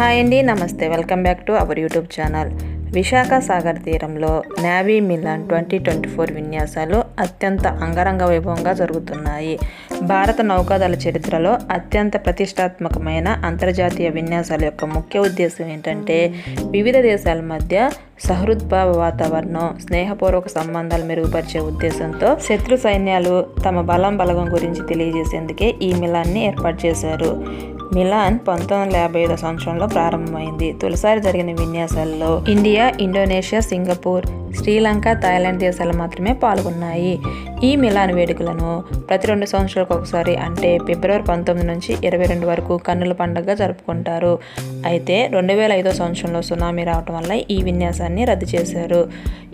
Hi అండి, నమస్తే. Welcome back to our YouTube channel. Visakha Sagar తీరంలో నేవీ మిలాన్ 2024 విన్యాసాలు అత్యంత అంగరంగ వైభవంగా జరుగుతున్నాయి. భారత నౌకాదళ చరిత్రలో అత్యంత ప్రతిష్టాత్మకమైన అంతర్జాతీయ విన్యాసాల యొక్క ముఖ్య ఉద్దేశం ఏంటంటే వివిధ దేశాల మధ్య సహృద్భావ వాతావరణం, స్నేహపూర్వక సంబంధాలు మెరుగుపరిచే ఉద్దేశంతో శత్రు సైన్యాలు తమ బలగం గురించి తెలియజేసేందుకే ఈ మిలాన్ని ఏర్పాటు చేశారు. మిలాన్ 1955 సంవత్సరంలో ప్రారంభమైంది. తొలిసారి జరిగిన విన్యాసాల్లో India, Indonesia, Singapore, Sri Lanka, Thailand దేశాలు మాత్రమే పాల్గొన్నాయి. ఈ మిలాన్ వేడుకలను ప్రతి 2 సంవత్సరాలకు ఒకసారి అంటే ఫిబ్రవరి 19 నుంచి 22 వరకు కన్నుల పండుగగా జరుపుకుంటారు. అయితే 2005 సంవత్సరంలో సునామీ రావడం వల్ల ఈ విన్యాసాన్ని రద్దు చేశారు.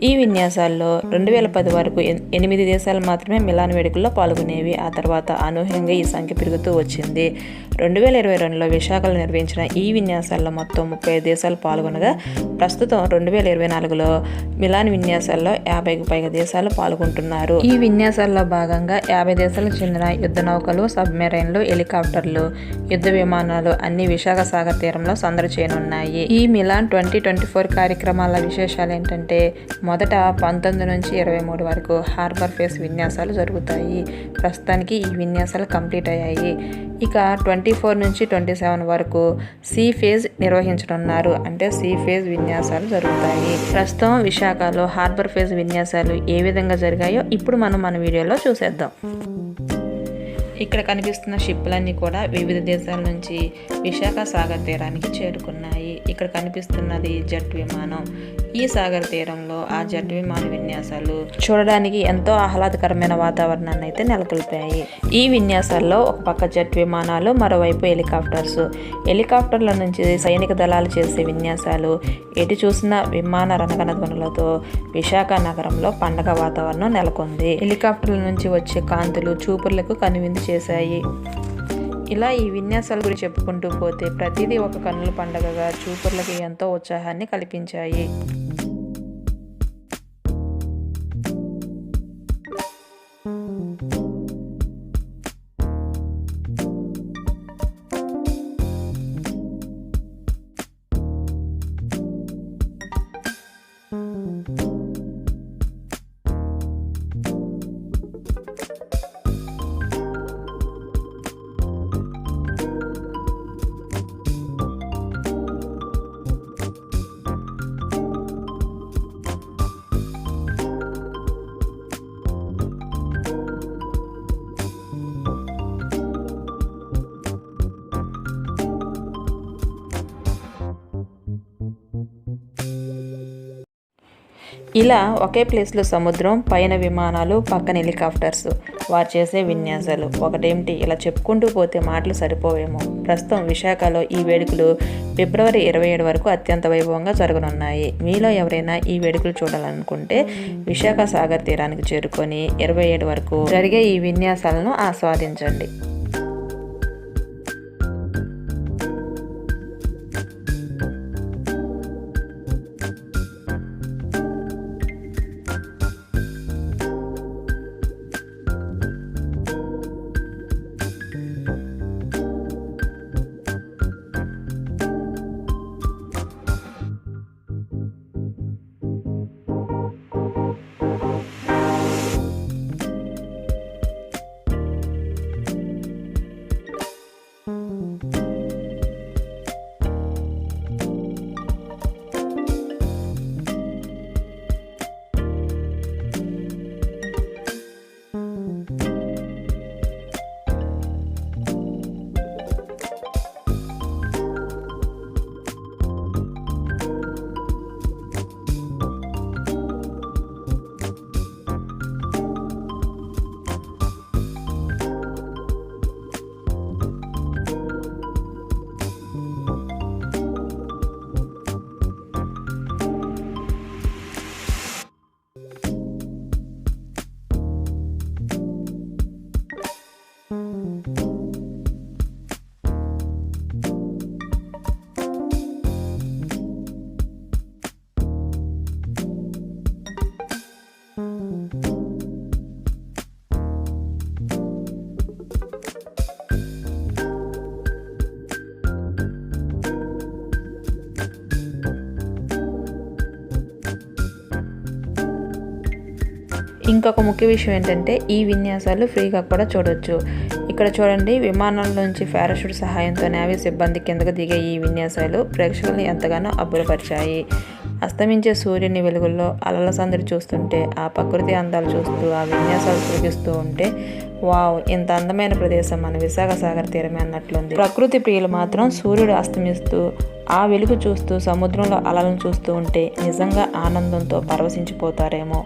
ఈ విన్యాసాల్లో 2010 వరకు 8 దేశాలు మాత్రమే మిలాన్ వేడుకల్లో పాల్గొనేవి. ఆ తర్వాత అనూహ్యంగా ఈ సంఖ్య పెరుగుతూ వచ్చింది. 2022లో విశాఖలో నిర్వహించిన ఈ విన్యాసాల్లో మొత్తం 35 దేశాలు పాల్గొనగా ప్రస్తుతం 2024లో మిలాన్ విన్యాసాల్లో 50కు పైగా దేశాలు పాల్గొంటున్నారు. ఈ విన్యాసాల్లో భాగంగా 50 దేశాలకు చెందిన యుద్ధ నౌకలు, సబ్మెరైన్లు, హెలికాప్టర్లు, యుద్ధ విమానాలు అన్ని విశాఖ సాగర్ తీరంలో సందడి చేయనున్నాయి. ఈ మిలాన్ 2024 కార్యక్రమాల విశేషాలు ఏంటంటే మొదట 19 నుంచి 23 వరకు హార్బర్ ఫేస్ విన్యాసాలు జరుగుతాయి. ప్రస్తుతానికి ఈ విన్యాసాలు కంప్లీట్ అయ్యాయి. ఇక 24 నుంచి 27 వరకు సీ ఫేజ్ నిర్వహించనున్నారు. అంటే సీ ఫేజ్ విన్యాసాలు జరుగుతాయి. ప్రస్తుతం విశాఖలో హార్బర్ ఫేజ్ విన్యాసాలు ఏ విధంగా జరిగాయో ఇప్పుడు మనం మన వీడియోలో చూసేద్దాం. ఇక్కడ కనిపిస్తున్న షిప్లన్నీ కూడా వివిధ దేశాల నుంచి విశాఖ సాగర్ తీరానికి చేరుకున్నాయి. ఇక్కడ కనిపిస్తున్నది జెట్ విమానం. ఈ సాగర్ తీరంలో ఆ జెట్ విమాన విన్యాసాలు చూడడానికి ఎంతో ఆహ్లాదకరమైన వాతావరణాన్ని అయితే నెలకొల్పాయి. ఈ విన్యాసాల్లో ఒక పక్క జెట్ విమానాలు, మరోవైపు హెలికాప్టర్ల నుంచి సైనిక దళాలు చేసే విన్యాసాలు. ఎటు చూసిన విమాన రణగణ ధ్వనులతో విశాఖ నగరంలో పండగ వాతావరణం నెలకొంది. హెలికాప్టర్ల నుంచి వచ్చే కాంతులు చూపులకు కనువిందు చేశాయి. ఇలా ఈ విన్యాసాల గురించి చెప్పుకుంటూ పోతే ప్రతిదీ ఒక కన్నుల పండగగా చూపుర్లకి ఎంతో ఉత్సాహాన్ని కల్పించాయి. ఇలా ఒకే ప్లేస్లో సముద్రం, పైన విమానాలు, పక్కన హెలికాప్టర్స్, వారు చేసే విన్యాసాలు ఒకటేమిటి, ఇలా చెప్పుకుంటూ పోతే మాటలు సరిపోవేమో. ప్రస్తుతం విశాఖలో ఈ వేడుకలు ఫిబ్రవరి 27 వరకు అత్యంత వైభవంగా జరగనున్నాయి. మీలో ఎవరైనా ఈ వేడుకలు చూడాలనుకుంటే విశాఖ సాగర్ తీరానికి చేరుకొని 27 వరకు జరిగే ఈ విన్యాసాలను ఆస్వాదించండి. ఇంకొక ముఖ్య విషయం ఏంటంటే ఈ విన్యాసాలు ఫ్రీగా కూడా చూడొచ్చు. ఇక్కడ చూడండి, విమానంలోంచి పారాషూట్ సహాయంతో నేవీ సిబ్బంది కిందకు దిగే ఈ విన్యాసాలు ప్రేక్షకులను ఎంతగానో అబ్బురపరిచాయి. అస్తమించే సూర్యుని వెలుగుల్లో అలల సందడి చూస్తుంటే, ఆ ప్రకృతి అందాలు చూస్తూ ఆ విన్యాసాలు తిరిగిస్తూ ఉంటే వావ్, ఇంత అందమైన ప్రదేశం మన విశాఖ సాగర్ తీరమే అన్నట్లుంది. ప్రకృతి ప్రియులు మాత్రం సూర్యుడు అస్తమిస్తూ ఆ వెలుగు చూస్తూ సముద్రంలో అలలను చూస్తూ ఉంటే నిజంగా ఆనందంతో పరవశించిపోతారేమో.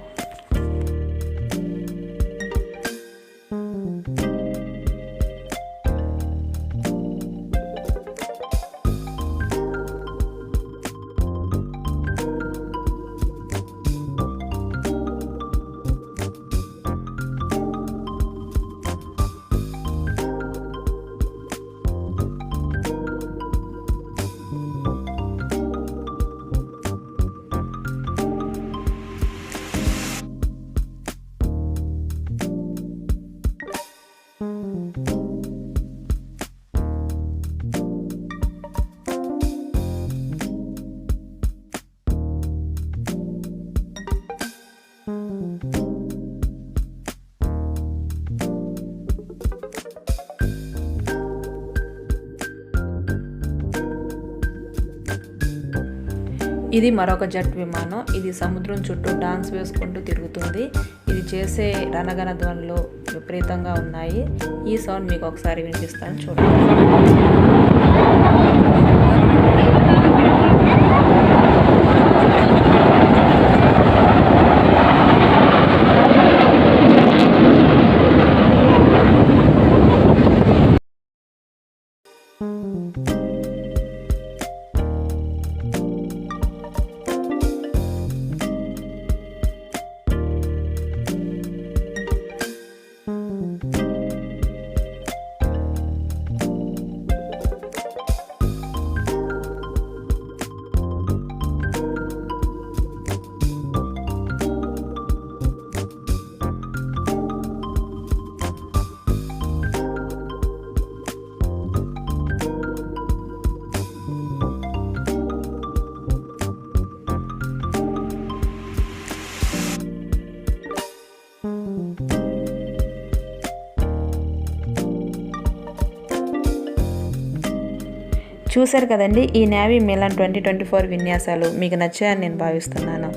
ఇది మరొక జెట్ విమానం. ఇది సముద్రం చుట్టూ డాన్స్ వేసుకుంటూ తిరుగుతుంది. ఇది చేసే రణగణ ధ్వనులు విపరీతంగా ఉన్నాయి. ఈ సౌండ్ మీకు ఒకసారి వినిపిస్తాను, చూడండి. చూశారు కదండి, ఈ నేవీ మిలాన్ 2024 విన్యాసాలు మీకు నచ్చాయని నేను భావిస్తున్నాను.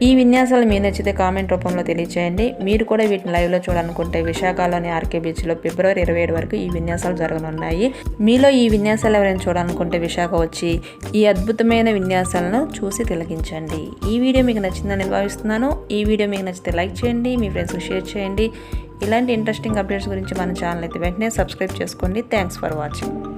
ఈ విన్యాసాలు మీకు నచ్చితే కామెంట్ రూపంలో తెలియచేయండి. మీరు కూడా వీటిని లైవ్లో చూడాలనుకుంటే విశాఖలోని ఆర్కే బీచ్లో ఫిబ్రవరి 27 వరకు ఈ విన్యాసాలు జరగనున్నాయి. మీలో ఈ విన్యాసాలు ఎవరైనా చూడాలనుకుంటే విశాఖ వచ్చి ఈ అద్భుతమైన విన్యాసాలను చూసి తిలకించండి. ఈ వీడియో మీకు నచ్చిందని నేను భావిస్తున్నాను. ఈ వీడియో మీకు నచ్చితే లైక్ చేయండి, మీ ఫ్రెండ్స్కి షేర్ చేయండి. ఇలాంటి ఇంట్రెస్టింగ్ అప్డేట్స్ గురించి మన ఛానల్ అయితే వెంటనే సబ్స్క్రైబ్ చేసుకోండి. Thanks for watching.